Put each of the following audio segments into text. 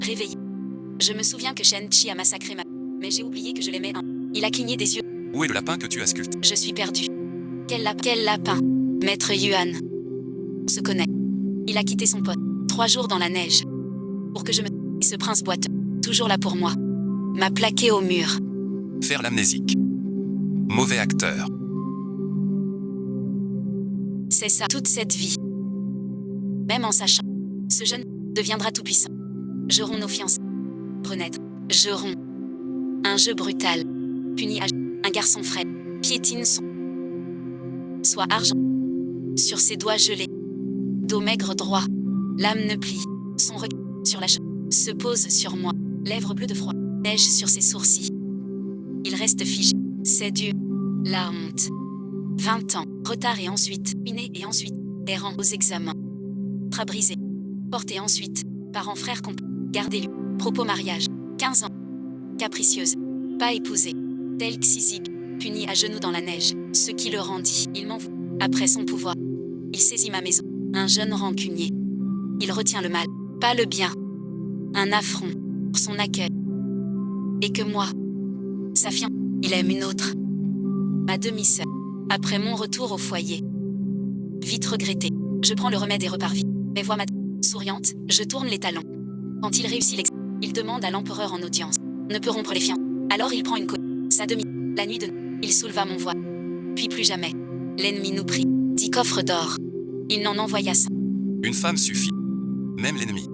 Réveillé. Je me souviens que Shen-Chi a massacré ma... Mais j'ai oublié que je l'aimais. Il a cligné des yeux. Où est le lapin que tu as sculpté? Je suis perdu. Quel lapin? Maître Yuan. Se connaît. Il a quitté son pote. 3 jours dans la neige. Pour que je me... Et ce prince boiteux, toujours là pour moi, m'a plaqué au mur. Faire l'amnésique. Mauvais acteur. C'est ça, toute cette vie. Même en sachant, ce jeune deviendra tout-puissant. Jurons nos fiançailles. Renaître. Jurons. Un jeu brutal. Puni à un garçon frais. Piétine son. Soit argent. Sur ses doigts gelés. Dos maigre droit. L'âme ne plie. Son regard sur la chambre se pose sur moi. Lèvres bleues de froid. Neige sur ses sourcils. Il reste figé. C'est dur. La honte. 20 ans. Retard et ensuite. Miné et ensuite. Errant aux examens. Bras brisé. Porté ensuite. Parents frères comp. Gardez-lui. Propos mariage. 15 ans. Capricieuse. Pas épousée. Tel Xizig. Puni à genoux dans la neige. Ce qui le rendit. Il m'en voue. Après son pouvoir. Il saisit ma maison. Un jeune rancunier. Il retient le mal. Pas le bien. Un affront. Pour son accueil. Et que moi. Sa fiancée. Il aime une autre. Ma demi-sœur. Après mon retour au foyer. Vite regretté. Je prends le remède et repars vite. Mais vois ma souriante, je tourne les talons. Quand il réussit il demande à l'empereur en audience. Ne peut rompre les fiançailles. Alors il prend une côte. Sa demi. La nuit de... Il souleva mon voile. Puis plus jamais. L'ennemi nous prit. 10 coffres d'or. Il n'en envoya 100. Une femme suffit. Même l'ennemi.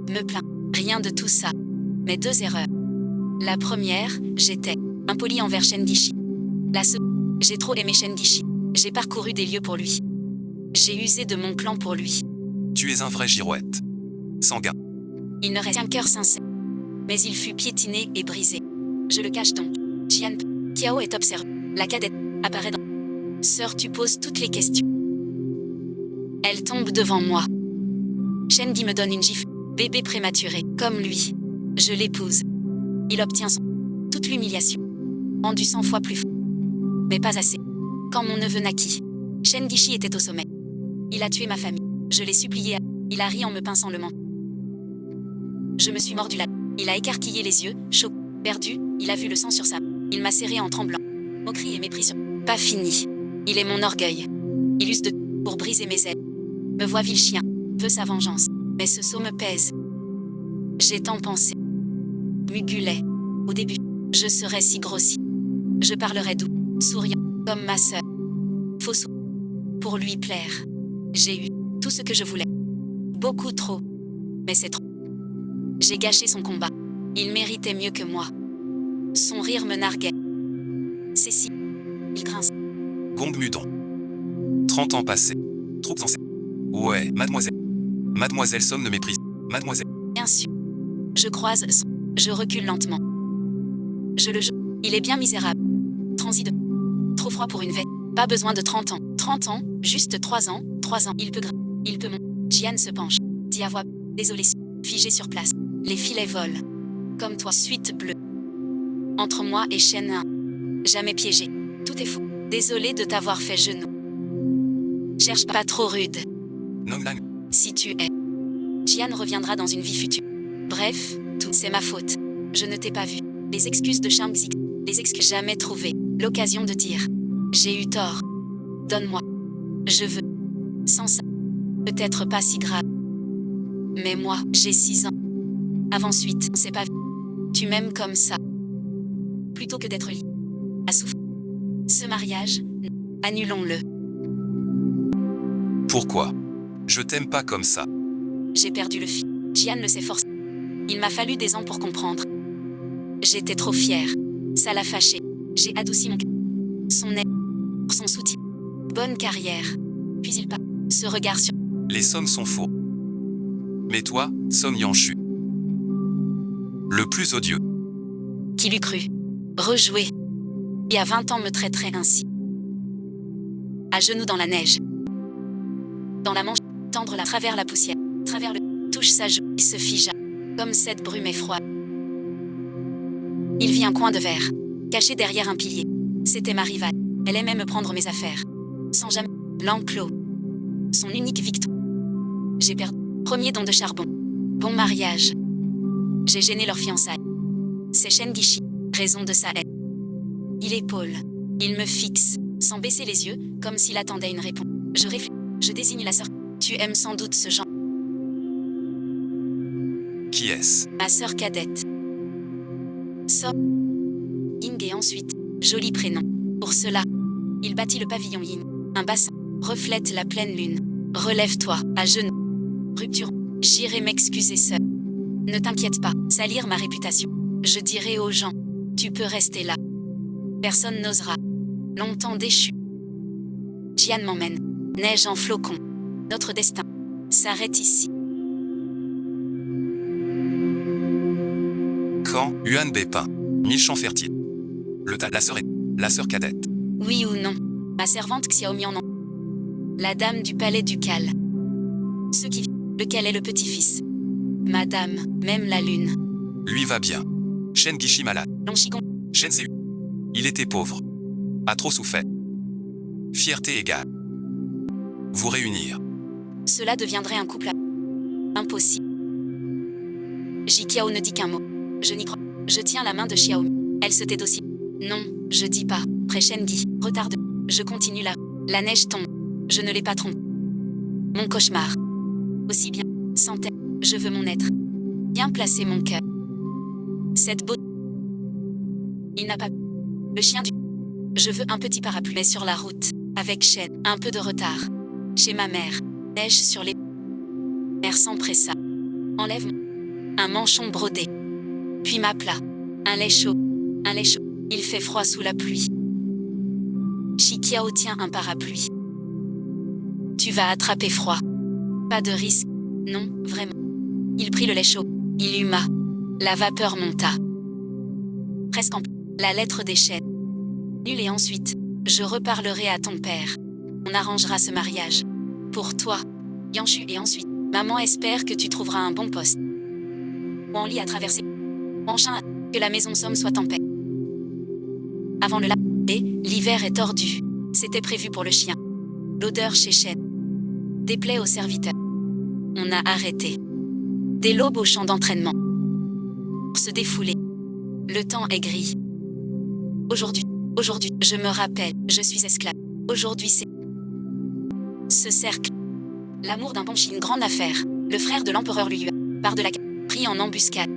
Me plaint. Rien de tout ça. Mais 2 erreurs. La première, j'étais impoli envers Shengishi. La seconde, j'ai trop aimé Shengishi. J'ai parcouru des lieux pour lui. J'ai usé de mon clan pour lui. Tu es un vrai girouette. Sanguin. Il ne reste qu'un cœur sincère. Mais il fut piétiné et brisé. Je le cache donc. Jian Kiao est observé. La cadette apparaît dans... Sœur, tu poses toutes les questions. Elle tombe devant moi. Shengi me donne une gifle. Bébé prématuré, comme lui. Je l'épouse. Il obtient toute l'humiliation. Rendu 100 fois plus fort. Mais pas assez. Quand mon neveu naquit, Shengishi était au sommet. Il a tué ma famille. Je l'ai supplié. Il a ri en me pinçant le menton. Je me suis mordu la... Il a écarquillé les yeux, choqué, perdu, il a vu le sang sur sa... Il m'a serré en tremblant. Moquerie et mépris sur... Pas fini. Il est mon orgueil. Il use de... pour briser mes ailes. Me voit vil chien, veut sa vengeance. Mais ce saut me pèse. J'ai tant pensé. Mugulet. Au début, je serais si grossi. Je parlerais doux, souriant, comme ma sœur. Faux sourire. Pour lui plaire. J'ai eu tout ce que je voulais. Beaucoup trop. Mais c'est trop. J'ai gâché son combat. Il méritait mieux que moi. Son rire me narguait. C'est si... Il grince. Gong Mudon. 30 ans passés. Troupes anciennes. Ouais, mademoiselle. Mademoiselle Somme me méprise. Mademoiselle. Bien sûr. Je croise son... Je recule lentement. Je le jure. Il est bien misérable. Transi de... Trop froid pour une veille. Pas besoin de 30 ans. 30 ans, juste 3 ans. 3 ans. Il peut Il peut Jian se penche. Dit à voix... Désolé. Figé sur place. Les filets volent. Comme toi. Suite bleue. Entre moi et Shen 1. Jamais piégé. Tout est faux. Désolé de t'avoir fait genou. Cherche pas trop rude. Nong Lang. Si tu es. Jian reviendra dans une vie future. Bref, tout c'est ma faute. Je ne t'ai pas vu. Les excuses de Shang-Zi. Les excuses jamais trouvées. L'occasion de dire. J'ai eu tort. Donne-moi. Je veux. Sans ça. Peut-être pas si grave. Mais moi, j'ai 6 ans. Avant suite, c'est pas... Tu m'aimes comme ça. Plutôt que d'être lié. À souffrir. Ce mariage, annulons-le. Pourquoi? Je t'aime pas comme ça. J'ai perdu le fil. Jian le s'est forcé. Il m'a fallu des ans pour comprendre. J'étais trop fière. Ça l'a fâché. J'ai adouci mon... Son aide. Son soutien. Bonne carrière. Puis il part. Ce regard sur... Les sommes sont faux. Mais toi, Somme Yanshu. Le plus odieux. Qui l'eût cru. Rejoué. Il y a 20 ans me traiterait ainsi. À genoux dans la neige. Dans la manche, tendre la travers la poussière. Travers le... Touche sa joue. Il se figea. Comme cette brume effroide. Il vit un coin de verre. Caché derrière un pilier. C'était ma rivale. Elle aimait me prendre mes affaires. Sans jamais... L'enclos. Son unique victoire. J'ai perdu. Premier don de charbon. Bon mariage. J'ai gêné leur fiançailles. C'est Shen Gishi, raison de sa haine. Il épaule. Il me fixe, sans baisser les yeux, comme s'il attendait une réponse. Je réfléchis. Je désigne la sœur. Tu aimes sans doute ce genre. Qui est-ce? Ma sœur cadette. So. Ying et ensuite. Joli prénom. Pour cela, il bâtit le pavillon Yin. Un bassin reflète la pleine lune. Relève-toi, à genoux. Rupture. J'irai m'excuser seul. Ne t'inquiète pas, salir ma réputation. Je dirai aux gens, tu peux rester là. Personne n'osera. Longtemps déchu. Jian m'emmène. Neige en flocons. Notre destin s'arrête ici. Quand Yuan Bépin. 1000 champs fertiles. La sœur cadette. Oui ou non? Ma servante Xiaomi en nom. La dame du palais ducal. Ce qui vit. Lequel est le petit-fils? Madame, même la lune. Lui va bien. Shen Gishi malade. Longshigon. Shen Zhu. Il était pauvre. A trop souffert. Fierté égale. Vous réunir. Cela deviendrait un couple impossible. Jikiao ne dit qu'un mot. Je n'y crois. Je tiens la main de Xiaomi. Elle se tait aussi. Non, je dis pas. Preshengi. Retarde. Je continue là. La neige tombe. Je ne l'ai pas trompé. Mon cauchemar. Aussi bien. Santé. Je veux mon être. Bien placer mon cœur. Cette beauté. Il n'a pas. Le chien du. Je veux un petit parapluie mais sur la route. Avec Shen. Un peu de retard. Chez ma mère. Neige sur les. Mère s'empressa. Enlève un manchon brodé. Puis ma plat. Un lait chaud. Un lait chaud. Il fait froid sous la pluie. Shikiao tient un parapluie. Tu vas attraper froid. Pas de risque. Non, vraiment. Il prit le lait chaud. Il huma. La vapeur monta. Presque en. La lettre des chaînes. Nul et ensuite. Je reparlerai à ton père. On arrangera ce mariage. Pour toi. Yanshu et ensuite. Maman espère que tu trouveras un bon poste. Wanli a traversé. Wanshin a. Que la maison Somme soit en paix. Avant le lac. L'hiver est tordu. C'était prévu pour le chien. L'odeur chez Shen. Déplaît aux serviteurs. On a arrêté. Dès l'aube au champ d'entraînement. Pour se défouler. Le temps est gris. Aujourd'hui, je me rappelle, je suis esclave. Aujourd'hui c'est... Ce cercle. L'amour d'un bon chien, une grande affaire. Le frère de l'empereur lui part de la pris en embuscade.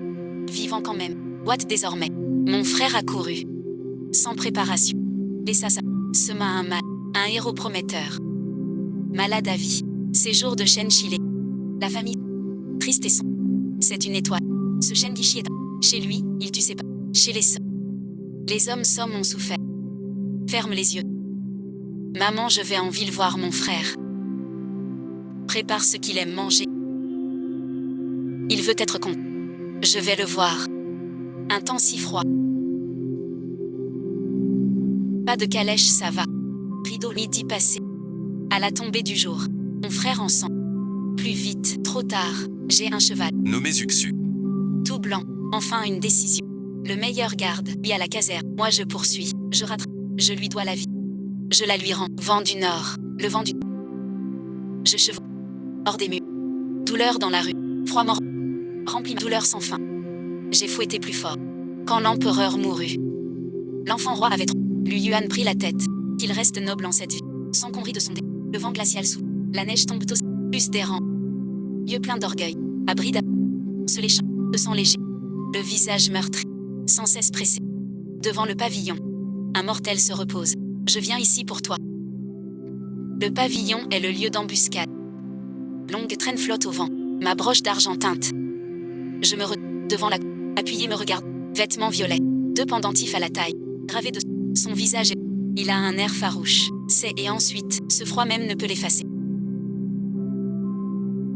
Vivant quand même. Watt désormais. Mon frère a couru. Sans préparation. Laissa sa... Sema un mal. Un héros prometteur. Malade à vie. Séjour de Shen Chile. La famille. Triste et sombre. C'est une étoile. Ce Shen Gishi est... Chez lui, il tue ses pas. Chez les Somme. Les hommes Somme ont souffert. Ferme les yeux. Maman, je vais en ville voir mon frère. Prépare ce qu'il aime manger. Il veut être con. Je vais le voir. Un temps si froid. Pas de calèche, ça va. Rideau midi passé. À la tombée du jour. Mon frère en sang. Plus vite, trop tard. J'ai un cheval. Nommé Zuxu. Tout blanc. Enfin une décision. Le meilleur garde. Lui à la caserne. Moi je poursuis. Je rattrape. Je lui dois la vie. Je la lui rends. Vent du nord. Le vent du... Je chevauche. Hors des murs. Douleur dans la rue. Froid mort. Rempli ma douleur sans fin. J'ai fouetté plus fort. Quand l'empereur mourut. L'enfant roi avait trop. Lu Yuan prit la tête. Qu'il reste noble en cette vie. Sans qu'on rit de son dé. Le vent glacial souffle. La neige tombe aussi. Plus d'errant. Yeux pleins d'orgueil. Abri se les champs. Se sent léger. Le visage meurtri. Sans cesse pressé. Devant le pavillon. Un mortel se repose. Je viens ici pour toi. Le pavillon est le lieu d'embuscade. Longue traîne flotte au vent. Ma broche d'argent teinte. Je me devant la... Appuyé me regarde. Vêtements violets. Deux pendentifs à la taille. Gravé de... Son visage est... Il a un air farouche. C'est et ensuite, ce froid même ne peut l'effacer.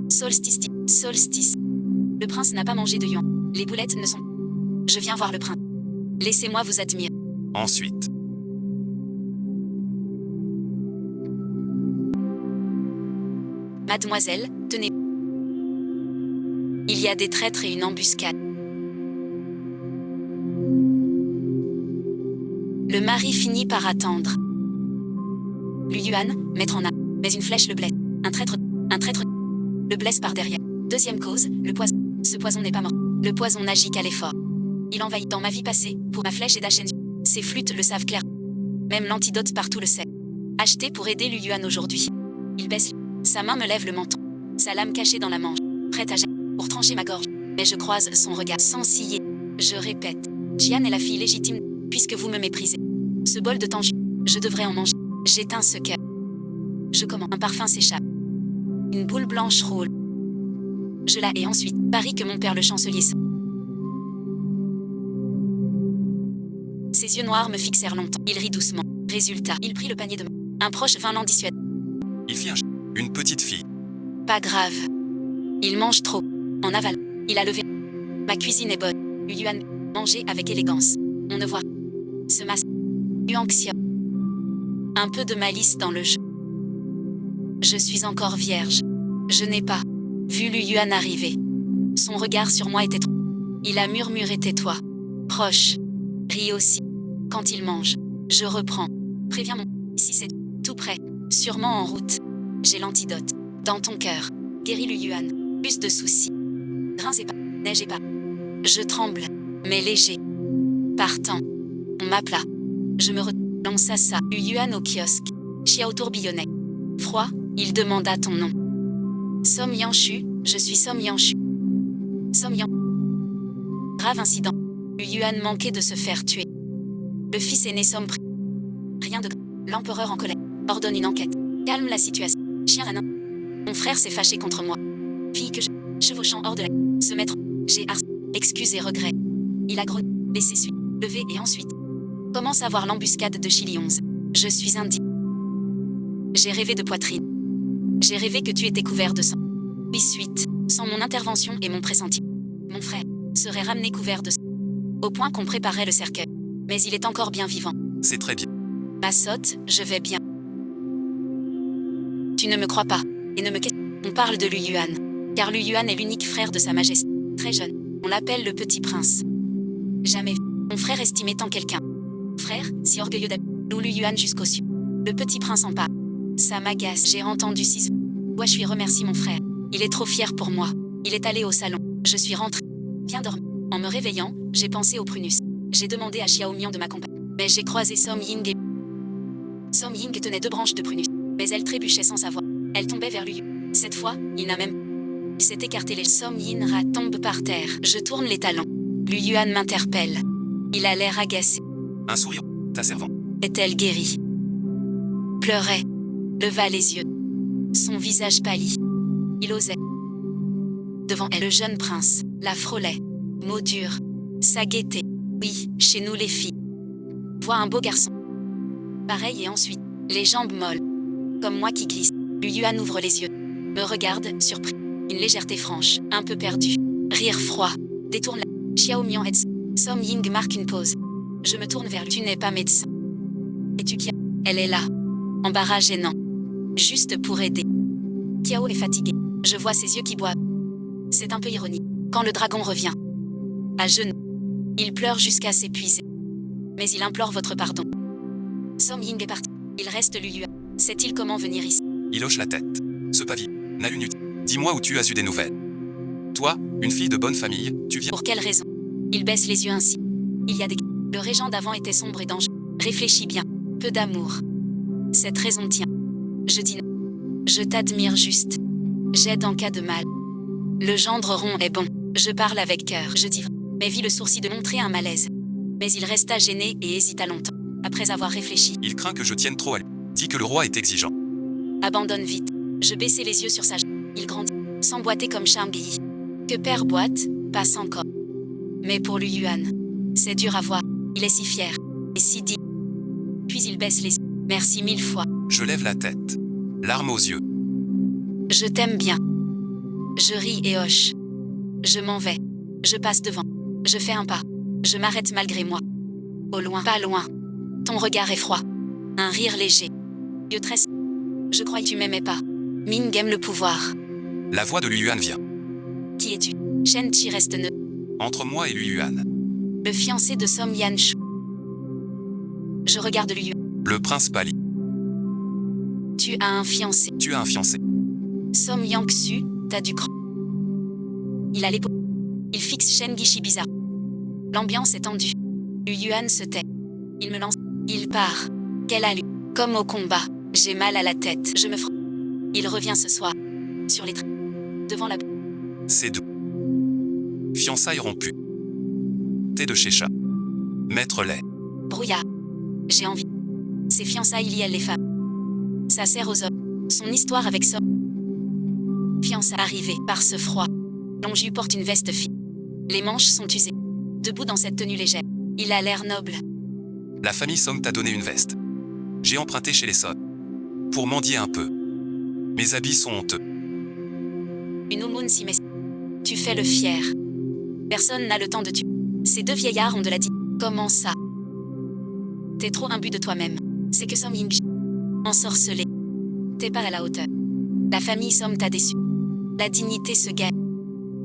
Solstice. Solstice. Le prince n'a pas mangé de yuan. Les boulettes ne sont... Je viens voir le prince. Laissez-moi vous admirer. Ensuite. Mademoiselle, tenez. Il y a des traîtres et une embuscade. Le mari finit par attendre. Lu Yuan, mettre en a. Mais une flèche le blesse. Un traître, le blesse par derrière. Deuxième cause, le poison. Ce poison n'est pas mort. Le poison n'agit qu'à l'effort. Il envahit dans ma vie passée, pour ma flèche et Dachen. Ces flûtes le savent clair. Même l'antidote partout le sait. Acheté pour aider Lu Yuan aujourd'hui. Il baisse. Sa main me lève le menton. Sa lame cachée dans la manche. Prête à pour trancher ma gorge. Mais je croise son regard sans ciller. Je répète. Jian est la fille légitime, puisque vous me méprisez. Ce bol de tangy, je devrais en manger. J'éteins ce cœur. Je commande. Un parfum s'échappe. Une boule blanche roule. Je la hais ensuite. Parie que mon père le chancelier. Ses yeux noirs me fixèrent longtemps. Il rit doucement. Résultat, il prit le panier de un proche vint l'en dissuader. Il fit une petite fille. Pas grave. Il mange trop. En aval. Il a levé. Ma cuisine est bonne. Lu Yuan mangeait avec élégance. On ne voit. Ce masque. Yuanxia. Un peu de malice dans le jeu. Je suis encore vierge. Je n'ai pas vu Lu Yuan arriver. Son regard sur moi était trop. Il a murmuré tais-toi. Proche. Rit aussi. Quand il mange. Je reprends. Préviens mon. Ici c'est tout près. Sûrement en route. J'ai l'antidote. Dans ton cœur. Guéris Lu Yuan. Plus de soucis. Grince et pas. Neige et pas. Je tremble. Mais léger. Partant. On m'appela. Je me relança ça. Lu Yuan au kiosque. Xiao tourbillonnait. Froid, il demanda ton nom. Som Yanshu, je suis Som Yanshu. Som Yang. Grave incident. Lu Yuan manquait de se faire tuer. Le fils aîné Som rien de l'empereur en colère. Ordonne une enquête. Calme la situation. Chien Anin. Mon frère s'est fâché contre moi. Fille que je chevauchant hors de la. Se mettre. J'ai excuses et regrets. Il a grogné. Laissé suivre. Levé et ensuite. Commence à voir l'embuscade de Chili 11. Je suis indigne. J'ai rêvé de poitrine. J'ai rêvé que tu étais couvert de sang. Puis suite, sans mon intervention et mon pressentiment, mon frère serait ramené couvert de sang. Au point qu'on préparait le cercueil. Mais il est encore bien vivant. C'est très bien. Ma sotte, je vais bien. Tu ne me crois pas, et ne me questionne. On parle de Lu Yuan. Car Lu Yuan est l'unique frère de sa majesté. Très jeune. On l'appelle le petit prince. Jamais vu. Mon frère estimait tant quelqu'un. Frère, si orgueilleux d'appeler Lu Yuan jusqu'au ciel. Le petit prince en parle. Ça m'agace. J'ai entendu 6. Ouais, je lui remercie mon frère. Il est trop fier pour moi. Il est allé au salon. Je suis rentrée. Bien dormi. En me réveillant, j'ai pensé au prunus. J'ai demandé à Xiao Mian de m'accompagner. Mais j'ai croisé Som Ying et... Som Ying tenait 2 branches de prunus. Mais elle trébuchait sans savoir. Elle tombait vers lui. Cette fois, il n'a même... Il s'est écarté les... Som Yinra tombe par terre. Je tourne les talons. Lu Yuan m'interpelle. Il a l'air agacé. Un sourire. Ta servante. Est-elle guérie? Pleurait. Leva les yeux. Son visage pâlit. Il osait. Devant elle, le jeune prince la frôlait. Mots durs. Sa gaieté. Oui, chez nous les filles. Vois un beau garçon. Pareil et ensuite, les jambes molles. Comme moi qui glisse. Lu Yuan ouvre les yeux. Me regarde, surpris. Une légèreté franche, un peu perdue. Rire froid. Détourne la... Xiao Mian et Som Ying marque une pause. Je me tourne vers lui. Tu n'es pas médecin. Es-tu qui a... Elle est là. Embarras gênant. Juste pour aider. Kiao est fatigué. Je vois ses yeux qui boivent. C'est un peu ironique. Quand le dragon revient. À genoux. Il pleure jusqu'à s'épuiser. Mais il implore votre pardon. Som Ying est parti. Il reste Lu Yuan. Sait-il comment venir ici? Il hoche la tête. Ce pavillon n'a une utilité. Dis-moi où tu as eu des nouvelles. Toi, une fille de bonne famille, tu viens... Pour quelle raison? Il baisse les yeux ainsi. Il y a des... Le régent d'avant était sombre et dangereux. Réfléchis bien. Peu d'amour. Cette raison tient. Je dis non. Je t'admire juste. J'aide en cas de mal. Le gendre rond est bon. Je parle avec cœur. Je dis vrai. Mais vit le sourcil de montrer un malaise. Mais il resta gêné et hésita longtemps. Après avoir réfléchi. Il craint que je tienne trop à lui. Dis que le roi est exigeant. Abandonne vite. Je baissai les yeux sur sa jambe. Il grandit. S'emboîter comme Shang-Yi. Que père boite, passe encore. Mais pour Lu Yuan, c'est dur à voir. Il est si fier. Et si dit. Puis il baisse les yeux. Merci 1000 fois. Je lève la tête. Larmes aux yeux. Je t'aime bien. Je ris et hoche. Je m'en vais. Je passe devant. Je fais un pas. Je m'arrête malgré moi. Au loin, pas loin. Ton regard est froid. Un rire léger. Dieu tresse. Je crois que tu m'aimais pas. Ming aime le pouvoir. La voix de Lu Yuan vient. Qui es-tu? Shen Chi reste neutre. Entre moi et Lu Yuan. Le fiancé de Som Yanshu. Je regarde Lu Yuan. Le prince pâlit. Tu as un fiancé. Tu as un fiancé. Som Yangsu, t'as du cran. Il a l'épaule. Il fixe Shen Gishi bizarre. L'ambiance est tendue. Yu Yuan se tait. Il me lance. Il part. Quelle allure. Comme au combat. J'ai mal à la tête. Je me frotte. Il revient ce soir. Sur les traits. Devant la... C'est doux. Fiançailles rompues. Thé de chez chat. Maître lait. Brouillard. J'ai envie. Ses fiançailles liées les femmes. Ça sert aux hommes. Son histoire avec Som. Fiançailles arrivées par ce froid. Longju porte une veste fine. Les manches sont usées. Debout dans cette tenue légère. Il a l'air noble. La famille Som t'a donné une veste. J'ai emprunté chez les Son. Pour mendier un peu. Mes habits sont honteux. Une aumône s'y met. Tu fais le fier. Personne n'a le temps de tuer. Ces deux vieillards ont de la dit. Comment ça? T'es trop imbu de toi-même. C'est que Som Ying. Ensorcelé. T'es pas à la hauteur. La famille Som t'a déçu. La dignité se gagne.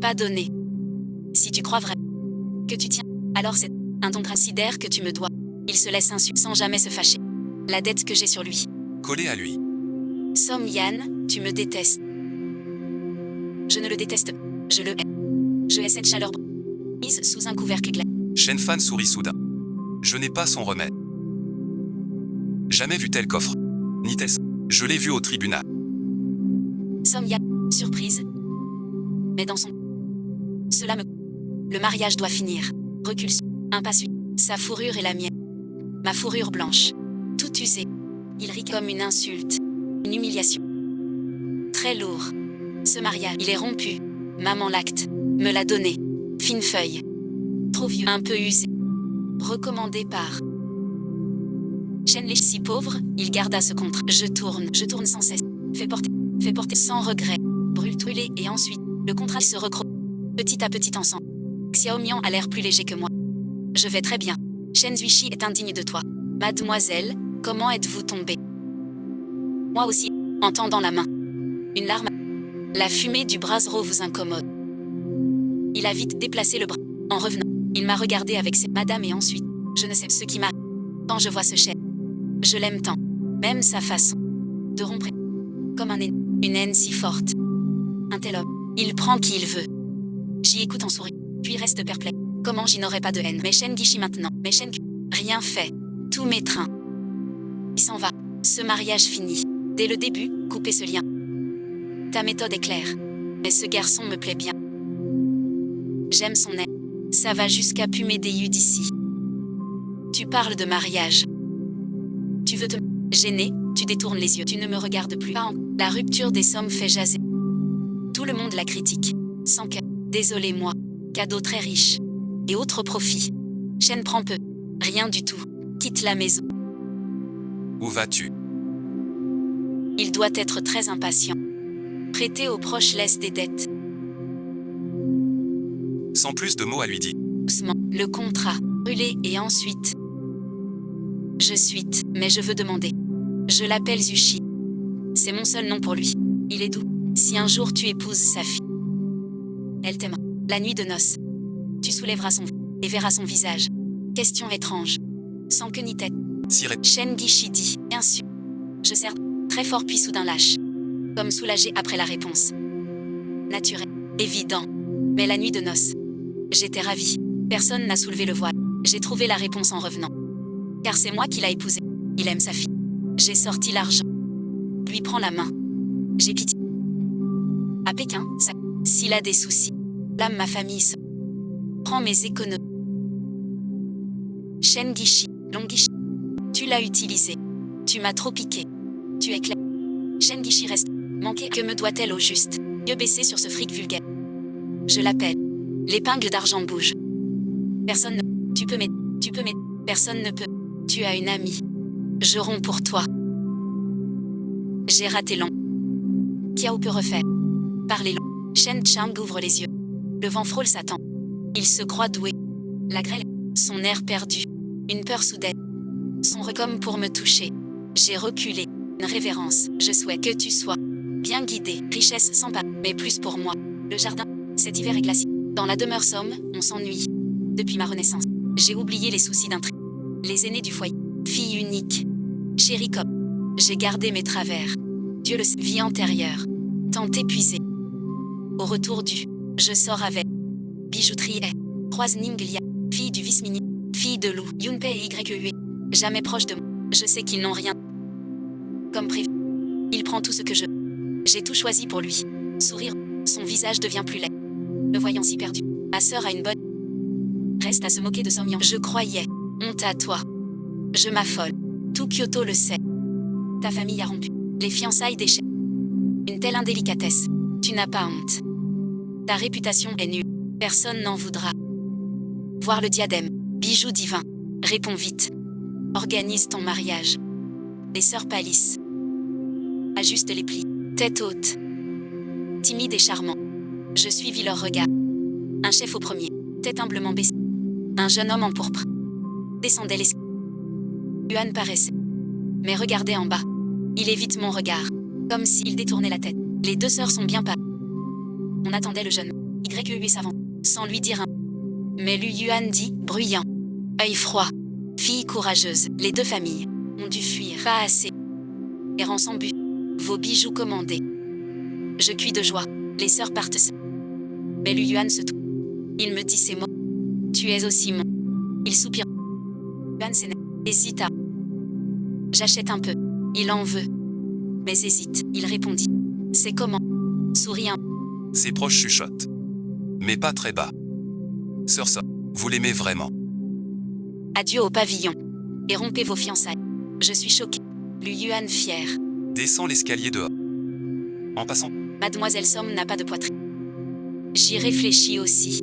Pas donné. Si tu crois vrai que tu tiens, alors c'est un don considère que tu me dois. Il se laisse insulter sans jamais se fâcher. La dette que j'ai sur lui. Collé à lui. Som Yan, tu me détestes. Je ne le déteste pas. Je le hais. Je hais cette chaleur mise sous un couvercle glace. Shen Fan sourit soudain. Je n'ai pas son remède. Jamais vu tel coffre. Ni tel... Je l'ai vu au tribunal. Som Yan, surprise. Mais dans son... Cela me... Le mariage doit finir. Recule. Un pas suit. Sa fourrure est la mienne. Ma fourrure blanche. Tout usé. Il rit comme une insulte. Une humiliation. Très lourd. Ce mariage, il est rompu. Maman l'acte. Me l'a donné. Fine feuille. Trop vieux. Un peu usé. Recommandé par... Shen Li si pauvre, il garda ce contrat. Je tourne sans cesse. Fais porter sans regret. Brûler et ensuite, le contrat se recroque. Petit à petit ensemble. Xiao Mian a l'air plus léger que moi. Je vais très bien. Shen Zuishi est indigne de toi. Mademoiselle, comment êtes-vous tombée? Moi aussi, en tendant la main. Une larme. La fumée du brasero vous incommode. Il a vite déplacé le bras. En revenant, il m'a regardé avec ses madame et ensuite, je ne sais ce qui m'a... Quand je vois ce chef, je l'aime tant. Même sa façon de rompre. Comme une haine si forte. Un tel homme, il prend qui il veut. J'y écoute en souriant, puis reste perplexe. Comment j'y n'aurais pas de haine? Mais Shen Gishi maintenant. Mais Shen... Rien fait. Tout m'étreint. Il s'en va. Ce mariage fini. Dès le début, couper ce lien. Ta méthode est claire. Mais ce garçon me plaît bien. J'aime son air. Ça va jusqu'à pumer des yeux d'ici. Tu parles de mariage. Tu veux te gêner, tu détournes les yeux. Tu ne me regardes plus. La rupture des sommes fait jaser. Tout le monde la critique. Sans que... Désolé moi. Cadeau très riche. Et autres profits. Shen prend peu. Rien du tout. Quitte la maison. Où vas-tu? Il doit être très impatient. Prêter aux proches laisse des dettes. Sans plus de mots à lui dire. Doucement, le contrat. Brûlé et ensuite... Je suite, mais je veux demander. Je l'appelle Zushi. C'est mon seul nom pour lui. Il est doux. Si un jour tu épouses sa fille, elle t'aimera. La nuit de noces. Tu soulèveras son et verras son visage. Question étrange. Sans queue ni tête. Shen Gishi dit. Bien sûr. Je serre très fort puis soudain lâche. Comme soulagé après la réponse. Naturel. Évident. Mais la nuit de noces. J'étais ravie. Personne n'a soulevé le voile. J'ai trouvé la réponse en revenant. Car c'est moi qui l'a épousé. Il aime sa fille. J'ai sorti l'argent. Lui prend la main. J'ai pitié. À Pékin, ça... S'il a des soucis. Là, ma famille se... Prends mes économies. Shen Gishi, Longishi. Tu l'as utilisé. Tu m'as trop piqué. Tu es clair. Shen Gishi reste. Manqué. Que me doit-elle au juste? Yeux baissés sur ce fric vulgaire. Je l'appelle. L'épingle d'argent bouge. Personne ne... Tu peux m'aider. Personne ne peut. Tu as une amie. Je romps pour toi. J'ai raté long. Kiao peut refaire. Parler long. Shen Chang ouvre les yeux. Le vent frôle sa tempe. Il se croit doué. La grêle. Son air perdu. Une peur soudaine. Son comme pour me toucher. J'ai reculé. Une révérence. Je souhaite que tu sois bien guidé. Richesse sans pas. Mais plus pour moi. Le jardin. Cet hiver est glacial. Dans la demeure Somme, on s'ennuie. Depuis ma renaissance. J'ai oublié les soucis d'un tri. Les aînés du foyer. Fille unique. Chérie comme. J'ai gardé mes travers. Dieu le sait. Vie antérieure. Tant épuisée. Au retour du. Je sors avec. Bijouterie est. Croise Ninglia, fille du vice-ministre, fille de Lou, Yunpei et YUE. Jamais proche de moi. Je sais qu'ils n'ont rien. Comme prévu. Il prend tout ce que je. J'ai tout choisi pour lui. Sourire. Son visage devient plus laid. Me voyant si perdu. Ma sœur a une bonne. Reste à se moquer de Somyan. Je croyais. Honte à toi. Je m'affole. Tout Kyoto le sait. Ta famille a rompu. Les fiançailles déchets. Une telle indélicatesse. Tu n'as pas honte. Ta réputation est nulle. Personne n'en voudra. Voir le diadème. Bijou divin. Réponds vite. Organise ton mariage. Les sœurs pâlissent. Ajuste les plis. Tête haute. Timide et charmant. Je suivis leur regard. Un chef au premier. Tête humblement baissée. Un jeune homme en pourpre. Descendait l'escalier. Yuan paraissait. Mais regardait en bas. Il évite mon regard. Comme s'il détournait la tête. Les deux sœurs sont bien pas. On attendait le jeune. YUE s'avance. Sans lui dire un. Mais Lu Yuan dit, bruyant. Œil froid. Fille courageuse. Les deux familles ont dû fuir. Pas assez. Errant sans but. Vos bijoux commandés. Je cuis de joie. Les sœurs partent. Mais Lu Yuan se tourne. Il me dit ces mots. Tu es aussi mon. Il soupire. Yuan s'énerve. Hésita. J'achète un peu. Il en veut. Mais hésite. Il répondit. C'est comment? Sourit un. Ses proches chuchotent. Mais pas très bas. Sœur Som, vous l'aimez vraiment? Adieu au pavillon. Et rompez vos fiançailles. Je suis choquée. Lu Yuan fier. Descend l'escalier dehors. En passant, Mademoiselle Som n'a pas de poitrine. J'y réfléchis aussi.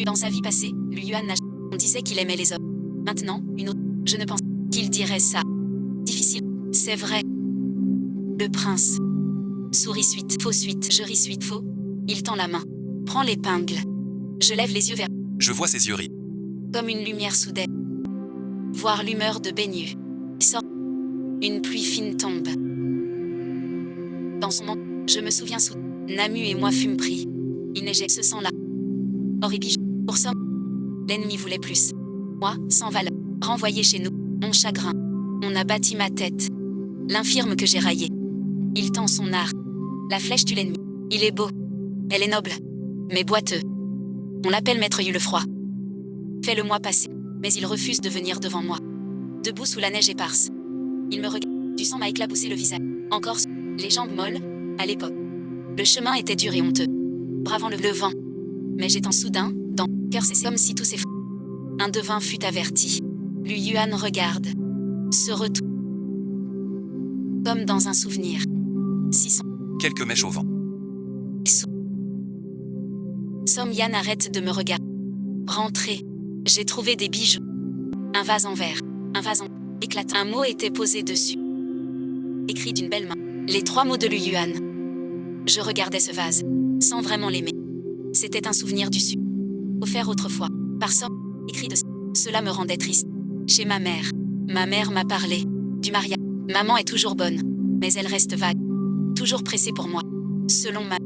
Dans sa vie passée, Lu Yuan on disait qu'il aimait les hommes. Maintenant, une autre. Je ne pense qu'il dirait ça. Difficile. C'est vrai. Le prince. Souris suite, faux suite, je ris suite, faux. Il tend la main. Prend l'épingle. Je lève les yeux vers. je vois ses yeux rire. Comme une lumière soudaine. Voir l'humeur de baigneux. Sort. Une pluie fine tombe. Dans son manteau, je me souviens sous. Namu et moi fûmes pris. Il neigeait ce sang-là. Horrible. Pour ça, l'ennemi voulait plus. Moi, sans valeur. Renvoyé chez nous. Mon chagrin. On a bâti ma tête. L'infirme que j'ai raillé. Il tend son art. La flèche tue l'ennemi. Il est beau. Elle est noble. Mais boiteux. On l'appelle Maître Yulefroid. Fais-le-moi passer. Mais il refuse de venir devant moi. Debout sous la neige éparse. Il me regarde. Du sang m'a éclaboussé le visage. Encore les jambes molles. À l'époque. Le chemin était dur et honteux. Bravant le vent. Mais j'étant soudain, dans le cœur c'est comme si tout s'effondrait. Un devin fut averti. Lu Yuan regarde. Se retourne. Comme dans un souvenir. 600. Quelques mèches au vent. Som Yan arrête de me regarder. Rentrez. J'ai trouvé des bijoux. Un vase en verre. Un vase en éclate. Un mot était posé dessus. Écrit d'une belle main. Les 3 mots de Lu Yuan. Je regardais ce vase. Sans vraiment l'aimer. C'était un souvenir du sud. Offert autrefois. Par Som. Écrit de. Cela me rendait triste. Chez ma mère. Ma mère m'a parlé. Du mariage. Maman est toujours bonne. Mais elle reste vague. Toujours pressée pour moi. Selon ma.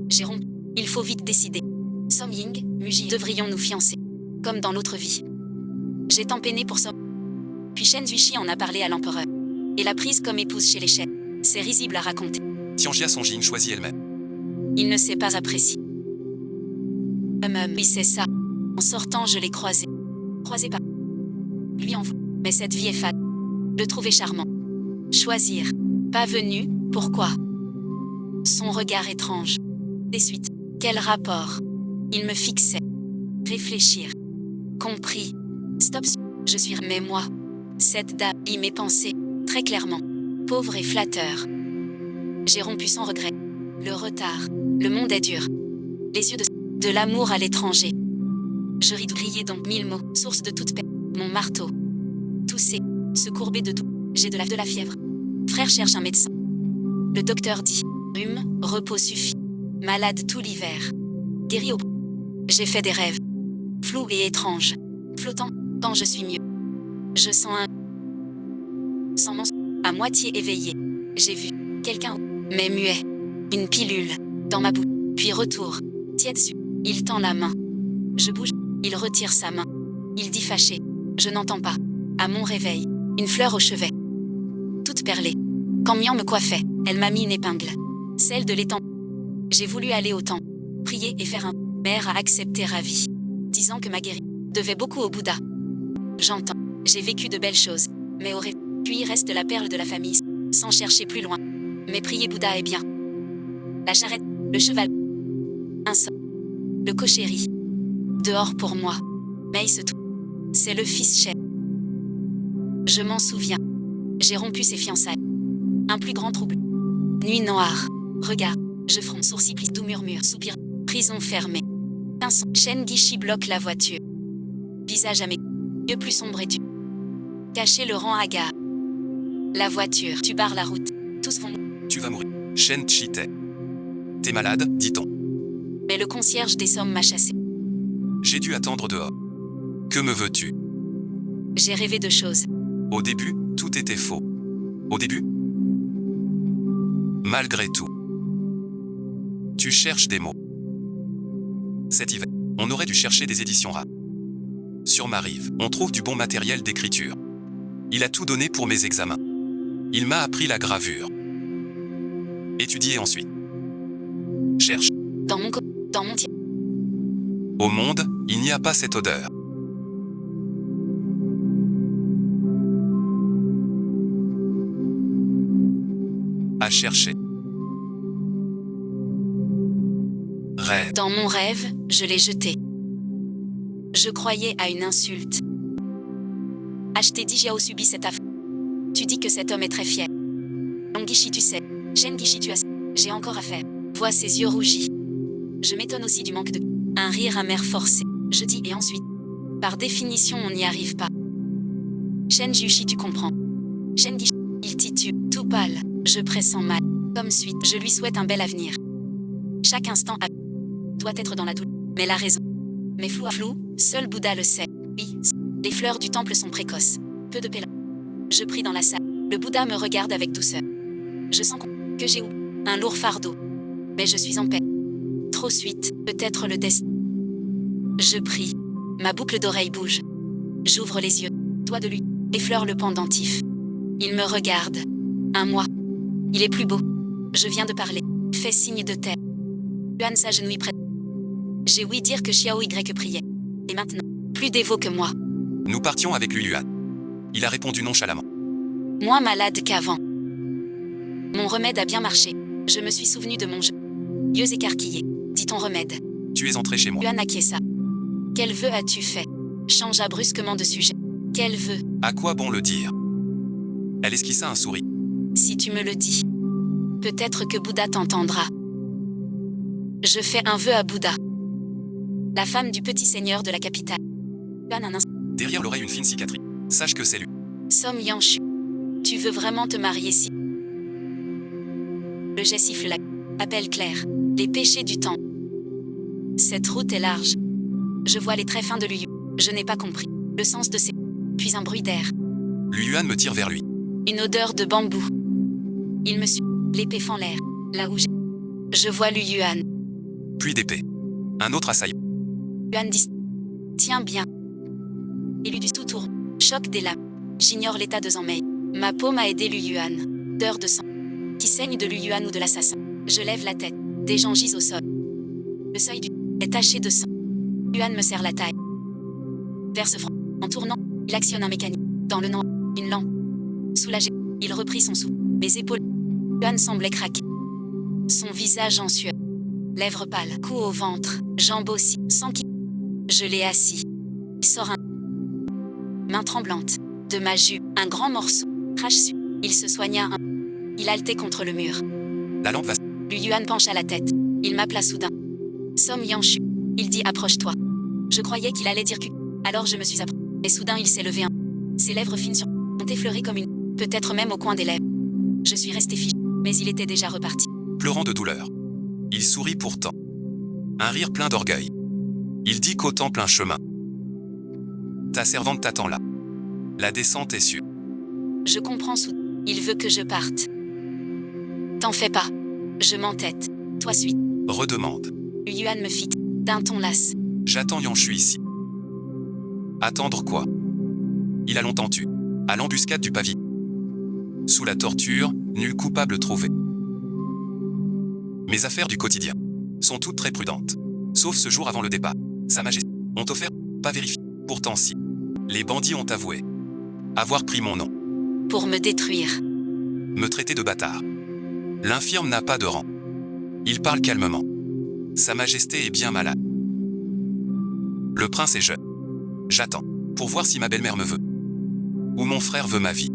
J'ai rompu. Il faut vite décider. Som Ying, Muji, devrions nous fiancer. Comme dans l'autre vie. J'ai tant peiné pour Som. Puis Shen Zuishi en a parlé à l'empereur. Et l'a prise comme épouse chez les Shen. C'est risible à raconter. Tianjia Sonjing choisit elle-même. Il ne s'est pas apprécié. Oui c'est ça. En sortant je l'ai croisé. Croisé par. Lui en veut. Mais cette vie est fade. Le trouver charmant. Choisir. Pas venu, pourquoi? Son regard étrange. Des suites. Quel rapport? Il me fixait. Réfléchir. Compris. Stop. Je suis. Mais moi. Cette dame lit mes pensées. Très clairement. Pauvre et flatteur. J'ai rompu sans regret. Le retard. Le monde est dur. Les yeux de l'amour à l'étranger. Je ris de crier donc 1000 mots. Source de toute paix. Mon marteau. Tousser. Se courber de tout. J'ai de la fièvre. Frère cherche un médecin. Le docteur dit. Rhume, repos suffit. Malade tout l'hiver. Guéri au. J'ai fait des rêves. Flous et étranges. Flottant, quand je suis mieux. Je sens un. Sans mon. À moitié éveillé. J'ai vu. Quelqu'un. Mais muet. Une pilule. Dans ma bouche. Puis retour. Tiède dessus. Il tend la main. Je bouge. Il retire sa main. Il dit fâché. Je n'entends pas. À mon réveil. Une fleur au chevet. Toute perlée. Quand Mian me coiffait, elle m'a mis une épingle. Celle de l'étang. J'ai voulu aller au temps. prier et faire un mère a accepté ravie, disant que ma guérison devait beaucoup au Bouddha. J'entends, j'ai vécu de belles choses, mais aurait puis reste la perle de la famille, sans chercher plus loin. Mais prier Bouddha est bien. La charrette, le cheval, un sol, le cocher-riz. Dehors pour moi, mais tout. C'est le fils chef. Je m'en souviens. J'ai rompu ses fiançailles. Un plus grand trouble. Nuit noire. Regard. Je fronce sourcils plissés, doux murmure, soupir. Prison fermée. Un son. Shen Gishi bloque la voiture. Visage à mes yeux plus sombres et dur. Cacher le rang hagard. La voiture. Tu barres la route. Tous vont. Tu vas mourir. Shen Chite. T'es malade, dit-on. Mais le concierge des sommes m'a chassé. J'ai dû attendre dehors. Que me veux-tu? J'ai rêvé de choses. Au début, tout était faux. Au début? Malgré tout. Tu cherches des mots. Cet hiver, on aurait dû chercher des éditions rares. Sur ma rive, on trouve du bon matériel d'écriture. Il a tout donné pour mes examens. Il m'a appris la gravure. Étudier ensuite. Cherche. Dans mon Au monde, il n'y a pas cette odeur. À chercher. Rêve. Dans mon rêve, je l'ai jeté. Je croyais à une insulte. Acheté Jiao subit cette affaire. Tu dis que cet homme est très fier. Longishi tu sais. Shen Gishi tu as. J'ai encore à faire. Vois ses yeux rougis. Je m'étonne aussi du manque de... Un rire amer forcé. Je dis et ensuite. Par définition on n'y arrive pas. Shen Jiushi tu comprends. Shen Gishi. Il titube. Tout pâle. Je pressens mal. Comme suite. Je lui souhaite un bel avenir. Chaque instant doit être dans la douleur. Mais la raison. Mais flou à flou, seul Bouddha le sait. Oui, les fleurs du temple sont précoces. Peu de pèlerins. Je prie dans la salle. Le Bouddha me regarde avec douceur. Je sens que j'ai un lourd fardeau. Mais je suis en paix. Trop suite, peut-être le destin. Je prie. Ma boucle d'oreille bouge. J'ouvre les yeux. Doigt de lui. Effleure le pendentif. Il me regarde. Un moi. Il est plus beau. Je viens de parler. Fait signe de terre. Yuan s'agenouille près. J'ai ouï dire que Xiao Y priait. Et maintenant, plus dévot que moi. Nous partions avec lui Yuan. Il a répondu nonchalamment. Moins malade qu'avant. Mon remède a bien marché. Je me suis souvenu de mon jeu. Yeux écarquillés. Dit ton remède. Tu es entré chez moi. Yuan acquiesça. Quel vœu as-tu fait? Changea brusquement de sujet. Quel vœu? À quoi bon le dire? Elle esquissa un sourire. Si tu me le dis. Peut-être que Bouddha t'entendra. Je fais un vœu à Bouddha. La femme du petit seigneur de la capitale. Yuan un instant. Derrière l'oreille une fine cicatrice. Sache que c'est lui. Som Yanshu. Tu veux vraiment te marier si... Le jet siffle la... Appelle clair. Les péchés du temps. Cette route est large. Je vois les traits fins de Luyu. Je n'ai pas compris. Le sens de ces... Puis un bruit d'air. Yuan me tire vers lui. Une odeur de bambou. Il me suit. L'épée fend l'air. Là où j'ai... Je vois Yuan. Puis d'épée. Un autre assaillant. Yuan dit... Tiens bien. Élu du tout tour. Choc des lames. J'ignore l'état de Zanmei. Ma paume a aidé Yuan. Odeur de sang. Qui saigne de Yuan ou de l'assassin. Je lève la tête. Des gens gisent au sol. Le seuil du... est taché de sang. Yuan me serre la taille. Vers ce front. En tournant, il actionne un mécanisme. Dans le noir, une lampe. Soulagé, il reprit son souffle. Mes épaules. Yuan semblait craquer. Son visage en sueur. Lèvres pâles, cou au ventre, jambes aussi, sans qui. Je l'ai assis. Il sort un. Main tremblante. De ma jupe, un grand morceau. Crache sur. Il se soigna un. Il haletait contre le mur. La lampe va. Yuan pencha la tête. Il m'appela soudain. Som Yanshu. Il dit approche-toi. Je croyais qu'il allait dire que. Alors je me suis approché. Et soudain il s'est levé un. Ses lèvres fines ont effleuré comme une. Peut-être même au coin des lèvres. Je suis resté figé. Mais il était déjà reparti. Pleurant de douleur. Il sourit pourtant. Un rire plein d'orgueil. Il dit qu'au temps plein chemin. Ta servante t'attend là. La descente est sûre. Je comprends soudain. Il veut que je parte. T'en fais pas. Je m'entête. Toi suite. Redemande. Yuan me fit d'un ton las. J'attends Yanshu ici. Attendre quoi? Il a longtemps tué. À l'embuscade du pavillon. Sous la torture, nul coupable trouvé. Mes affaires du quotidien. sont toutes très prudentes. Sauf ce jour avant le départ. Sa Majesté ont offert, pas vérifié. Pourtant si. Les bandits ont avoué avoir pris mon nom. Pour me détruire. Me traiter de bâtard. L'infirme n'a pas de rang. Il parle calmement. Sa Majesté est bien malade. Le prince est jeune. J'attends. Pour voir si ma belle-mère me veut. Ou mon frère veut ma vie.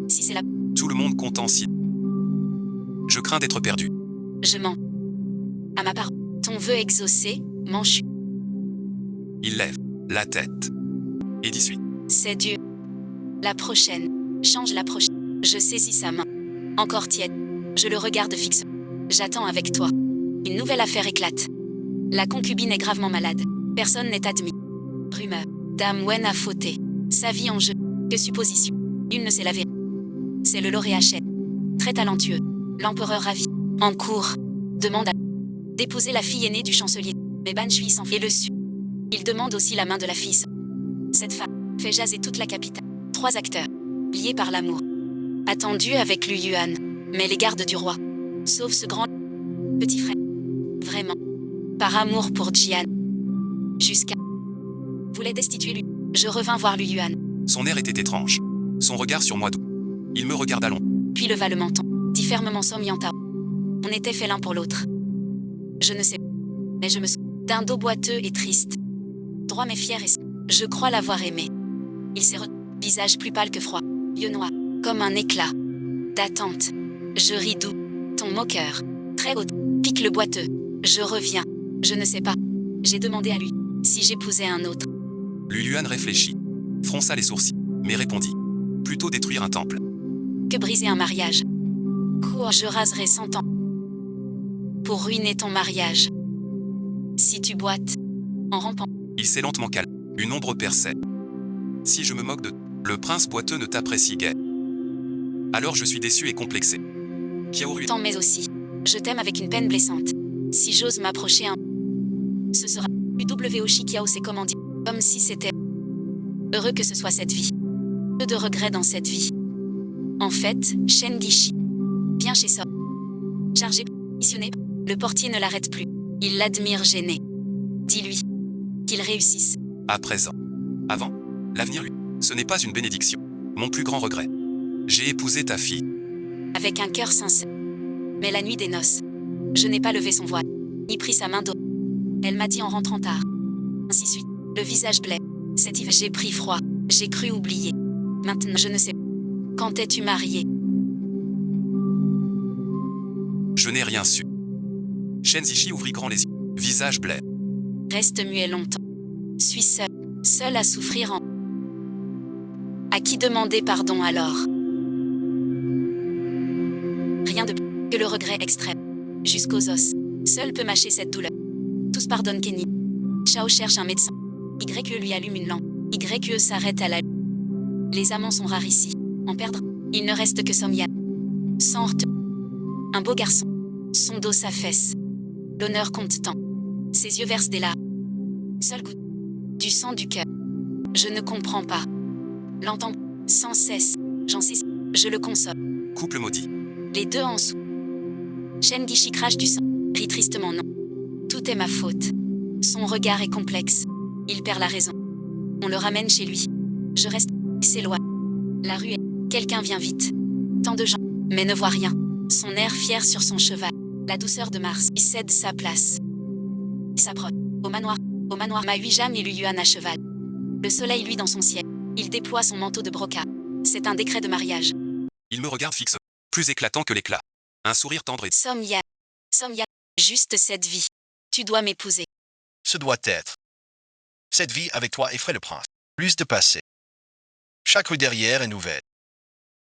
Si c'est la... Tout le monde content si. Je crains d'être perdu. Je mens. À ma part, ton vœu exaucé, manche. Il lève la tête. Et dit suite. C'est Dieu. La prochaine. Change la prochaine. Je saisis sa main. Encore tiède. Je le regarde fixe. J'attends avec toi. Une nouvelle affaire éclate. La concubine est gravement malade. Personne n'est admis. Rumeur. Dame Wen a fauté. Sa vie en jeu. Que supposition. Nul ne sait la vérité. C'est le lauréat chef. Très talentueux. L'empereur ravi. En cours. Demande à d'épouser la fille aînée du chancelier. Mais Ban Shui s'en fait le su. Il demande aussi la main de la fille. Cette femme fait jaser toute la capitale. 3 acteurs. Liés par l'amour. Attendus avec Lu Yuan. Mais les gardes du roi. Sauf ce grand petit frère. Vraiment. Par amour pour Jian. Jusqu'à voulait destituer lui. Je revins voir Lu Yuan. Son air était étrange. Son regard sur moi doux. Il me regarda long. Puis leva le menton. Dit fermement Som Yanta. On était fait l'un pour l'autre. Je ne sais. Mais je me souviens d'un dos boiteux et triste. Droit mais fier et... Je crois l'avoir aimé. Il s'est visage plus pâle que froid. Yeux noirs. Comme un éclat. D'attente. Je ris doux. Ton moqueur. Très haut. Pique le boiteux. Je reviens. Je ne sais pas. J'ai demandé à lui. Si j'épousais un autre. Lu Yuan réfléchit. Fronça les sourcils. Mais répondit. Plutôt détruire un temple. Que briser un mariage. Quoi, je raserai 100 ans. Pour ruiner ton mariage. Si tu boites. En rampant. Il s'est lentement calmé. Une ombre perçait. Si je me moque de... Le prince boiteux ne t'apprécie guère. Alors je suis déçu et complexé. Kiaoru... Tant mais aussi. Je t'aime avec une peine blessante. Si j'ose m'approcher un... Ce sera... UWOshi Kiao c'est comment dire. Comme si c'était... Heureux que ce soit cette vie. Peu de regrets dans cette vie. En fait, Shen Gishi. Bien chez Som. Chargé, missionné. Le portier ne l'arrête plus. Il l'admire gêné. Dis-lui. Qu'il réussisse. À présent. Avant. L'avenir lui. Ce n'est pas une bénédiction. Mon plus grand regret. J'ai épousé ta fille. Avec un cœur sincère. Mais la nuit des noces. Je n'ai pas levé son voile. Ni pris sa main d'eau. Elle m'a dit en rentrant tard. Ainsi suite. Le visage blême. Cet hiver, j'ai pris froid. J'ai cru oublier. Maintenant, je ne sais. Quand es-tu marié? Je n'ai rien su. Shen Zishi ouvrit grand les yeux. Visage blême. Reste muet longtemps. Suis seul. Seul à souffrir en... À qui demander pardon alors? Rien de plus que le regret extrême. Jusqu'aux os. Seul peut mâcher cette douleur. Tous pardonnent Kenny. Chao cherche un médecin. YE lui allume une lampe. YE s'arrête à la... Les amants sont rares ici. En perdre, il ne reste que Somyan. Sans heurte. Un beau garçon. Son dos s'affaisse. L'honneur compte tant. Ses yeux versent des larmes. Seul goût. Du sang du cœur. Je ne comprends pas. L'entends sans cesse. J'en sais. Je le console. Couple maudit. Les deux en dessous. Shen Gishi crache du sang. Rit tristement non. Tout est ma faute. Son regard est complexe. Il perd la raison. On le ramène chez lui. Je reste. Il s'éloigne. La rue est... Quelqu'un vient vite. Tant de gens. Mais ne voit rien. Son air fier sur son cheval. La douceur de Mars. Il cède sa place. Il s'approche. Au manoir. Mahuijam et Lu Yuan à cheval. Le soleil luit dans son ciel. Il déploie son manteau de brocart. C'est un décret de mariage. Il me regarde fixe. Plus éclatant que l'éclat. Un sourire tendre et... Somyan. Juste cette vie. Tu dois m'épouser. Ce doit être. Cette vie avec toi effraie le prince. Plus de passé. Chaque rue derrière est nouvelle.